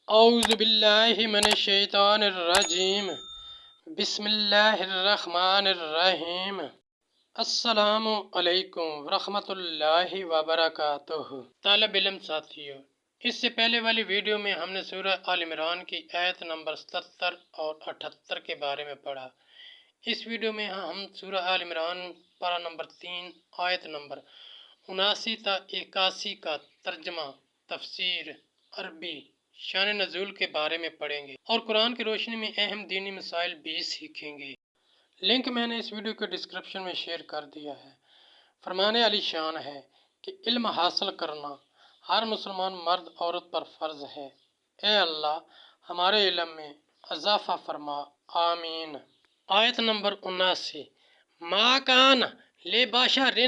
اعوذ باللہ من الشیطان الرجیم بسم اللہ الرحمن الرحیم۔ السلام علیکم ورحمۃ اللہ وبرکاتہ۔ طالب علم ساتھیو، اس سے پہلے والی ویڈیو میں ہم نے سورہ آل عمران کی آیت نمبر 77 اور 78 کے بارے میں پڑھا۔ اس ویڈیو میں ہم سورہ آل عمران پارہ نمبر 3 آیت نمبر 79 تا 81 کا ترجمہ، تفسیر، عربی، شان نزول کے بارے میں پڑھیں گے اور قرآن کی روشنی میں اہم دینی مسائل بھی سیکھیں گے۔ لنک میں نے اس ویڈیو کے ڈسکرپشن میں شیئر کر دیا ہے۔ فرمان علی شان ہے کہ علم حاصل کرنا ہر مسلمان مرد عورت پر فرض ہے۔ اے اللہ ہمارے علم میں اضافہ فرما، آمین۔ آیت نمبر 79۔ ما کان لبشر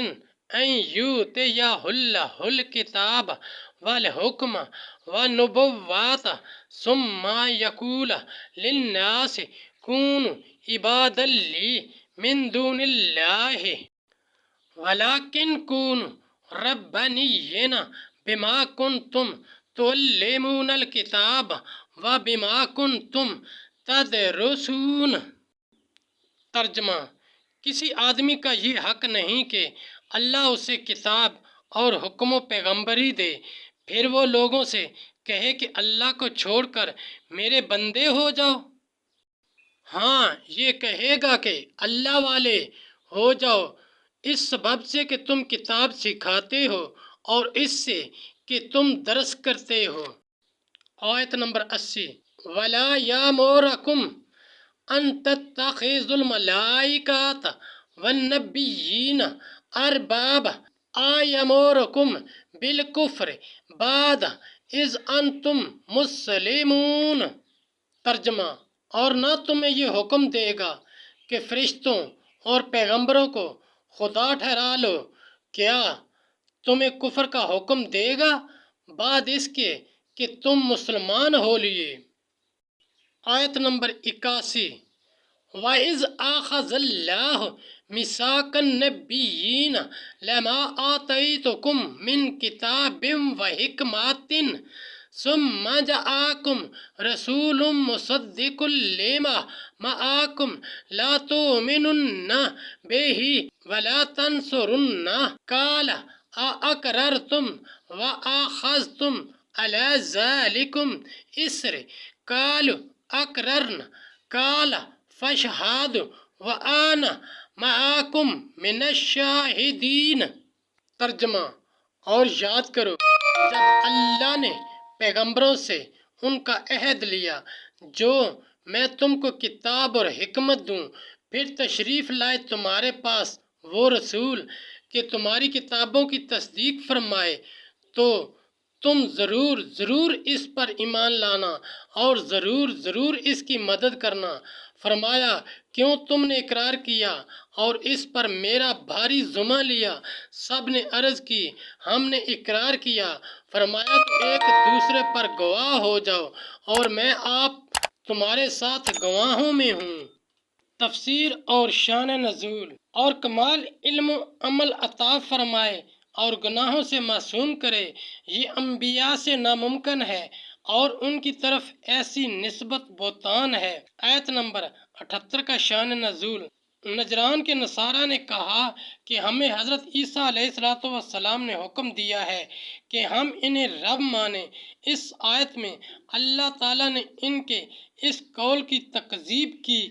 ان یؤتیہ اللہ الکتاب والحکم والنبوۃ ثم یقول للناس کونوا عبادا لی من دون اللہ ولکن کونوا ربانیین بما کنتم تعلمون الکتاب وبما کنتم تدرسون۔ ترجمہ: کسی آدمی کا یہ حق نہیں کہ اللہ اسے کتاب اور حکم و پیغمبری دے، پھر وہ لوگوں سے کہے کہ اللہ کو چھوڑ کر میرے بندے ہو جاؤ۔ ہاں، یہ کہے گا کہ اللہ والے ہو جاؤ اس سبب سے کہ تم کتاب سکھاتے ہو اور اس سے کہ تم درس کرتے ہو۔ آیت نمبر 80۔ وَلَا يَأْمُرُكُمْ أَن تَتَّخِذُوا الْمَلَائِكَةَ وَالنَّبِيِّينَ أَرْبَابًا أَيَأْمُرُكُمْ بِالْكُفْرِ بَعْدَ إِذْ أَنْتُمْ مُسْلِمُونَ۔ ترجمہ: اور نہ تمہیں یہ حکم دے گا کہ فرشتوں اور پیغمبروں کو خدا ٹھہرا لو، کیا تمہیں کفر کا حکم دے گا بعد اس کے کہ تم مسلمان ہو لیے۔ آیت نمبر 81۔ وَإِذْ أَخَذَ اللَّهُ مِيثَاقَ النَّبِيِّينَ لَمَا آتَيْتُكُم مِّن كِتَابٍ وَحِكْمَةٍ ثُمَّ جَاءَكُمْ رَسُولٌ مُّصَدِّقٌ لِّمَا مَعَكُمْ لَتُؤْمِنُنَّ بِهِ وَلَتَنصُرُنَّهُ قَالَ أَأَقْرَرْتُمْ وَأَخَذْتُمْ عَلَىٰ ذَٰلِكُمْ إِصْرِي قَالُوا أَقْرَرْنَا قَالَ فَاشْهَدُوا وَأَنَا مَعَكُم مِّنَ الشَّاهِدِينَ۔ ترجمہ: اور یاد کرو جب اللہ نے پیغمبروں سے ان کا عہد لیا جو میں تم کو کتاب اور حکمت دوں، پھر تشریف لائے تمہارے پاس وہ رسول کہ تمہاری کتابوں کی تصدیق فرمائے، تو تم ضرور ضرور اس پر ایمان لانا اور ضرور ضرور اس کی مدد کرنا۔ فرمایا، کیوں تم نے اقرار کیا اور اس پر میرا بھاری ذمہ لیا؟ سب نے عرض کی، ہم نے اقرار کیا۔ فرمایا، تو ایک دوسرے پر گواہ ہو جاؤ اور میں آپ تمہارے ساتھ گواہوں میں ہوں۔ تفسیر اور شان نزول۔ اور کمال علم و عمل عطا فرمائے اور گناہوں سے معصوم کرے، یہ انبیاء سے ناممکن ہے اور ان کی طرف ایسی نسبت بہتان ہے۔ آیت نمبر 78 کا شان نزول۔ نجران کے نصارہ نے کہا کہ ہمیں حضرت عیسیٰ علیہ السلام نے حکم دیا ہے کہ ہم انہیں رب مانیں۔ اس آیت میں اللہ تعالیٰ نے ان کے اس قول کی تکذیب کی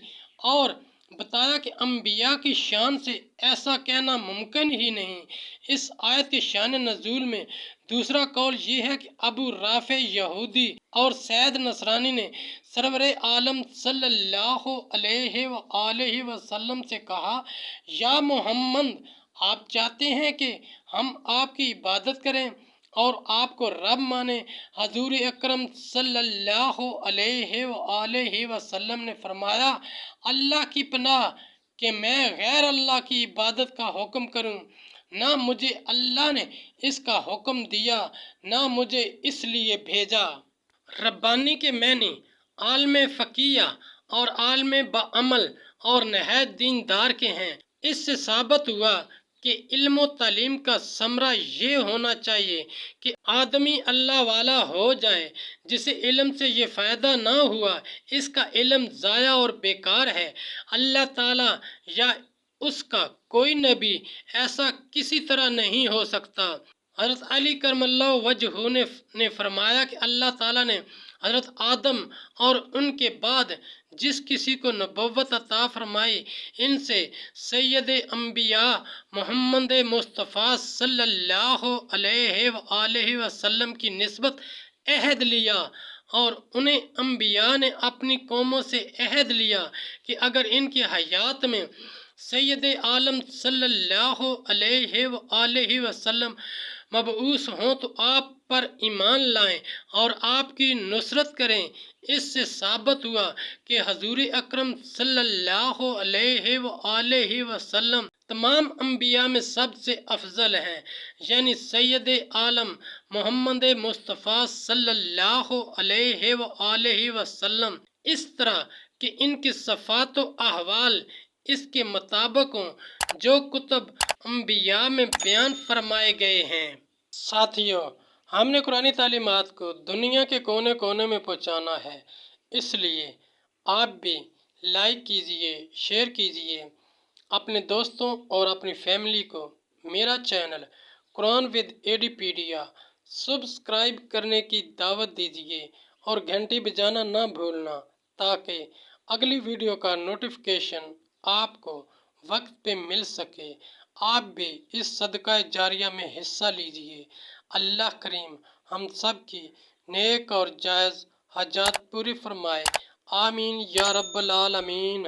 اور بتایا کہ انبیاء کی شان سے ایسا کہنا ممکن ہی نہیں۔ اس آیت کے شان نزول میں دوسرا قول یہ ہے کہ ابو رافع یہودی اور سید نصرانی نے سرور عالم صلی اللہ علیہ وآلہ وسلم سے کہا، یا محمد، آپ چاہتے ہیں کہ ہم آپ کی عبادت کریں اور آپ کو رب مانیں؟ حضور اکرم صلی اللہ علیہ وآلہ وسلم نے فرمایا، اللہ کی پناہ کہ میں غیر اللہ کی عبادت کا حکم کروں۔ نہ مجھے اللہ نے اس کا حکم دیا، نہ مجھے اس لیے بھیجا۔ ربانی کے معنی عالم فقیہ اور عالم بعمل اور نہایت دیندار کے ہیں۔ اس سے ثابت ہوا کہ علم و تعلیم کا ثمرہ یہ ہونا چاہیے کہ آدمی اللہ والا ہو جائے، جسے علم سے یہ فائدہ نہ ہوا اس کا علم ضائع اور بیکار ہے۔ اللہ تعالیٰ یا اس کا کوئی نبی ایسا کسی طرح نہیں ہو سکتا۔ حضرت علی کرم اللہ وجہہ نے فرمایا کہ اللہ تعالیٰ نے حضرت آدم اور ان کے بعد جس کسی کو نبوت عطا فرمائی ان سے سید انبیاء محمد مصطفیٰ صلی اللہ علیہ وآلہ وسلم کی نسبت عہد لیا، اور انہیں انبیاء نے اپنی قوموں سے عہد لیا کہ اگر ان کی حیات میں سید عالم صلی اللہ علیہ وآلہ وسلم مبعوث ہوں تو آپ پر ایمان لائیں اور آپ کی نصرت کریں۔ اس سے ثابت ہوا کہ حضور اکرم صلی اللہ علیہ وآلہ وسلم تمام انبیاء میں سب سے افضل ہیں، یعنی سید عالم محمد مصطفیٰ صلی اللہ علیہ وآلہ وسلم، اس طرح کہ ان کی صفات و احوال اس کے مطابق ہوں جو کتب انبیاء میں بیان فرمائے گئے ہیں۔ ساتھیو، ہم نے قرآنی تعلیمات کو دنیا کے کونے کونے میں پہنچانا ہے، اس لیے آپ بھی لائک کیجئے، شیئر کیجئے، اپنے دوستوں اور اپنی فیملی کو میرا چینل قرآن ود ایڈیپیڈیا سبسکرائب کرنے کی دعوت دیجئے اور گھنٹی بجانا نہ بھولنا تاکہ اگلی ویڈیو کا نوٹیفیکیشن آپ کو وقت پہ مل سکے۔ آپ بھی اس صدقہ جاریہ میں حصہ لیجئے۔ اللہ کریم ہم سب کی نیک اور جائز حاجات پوری فرمائے، آمین یا رب العالمین۔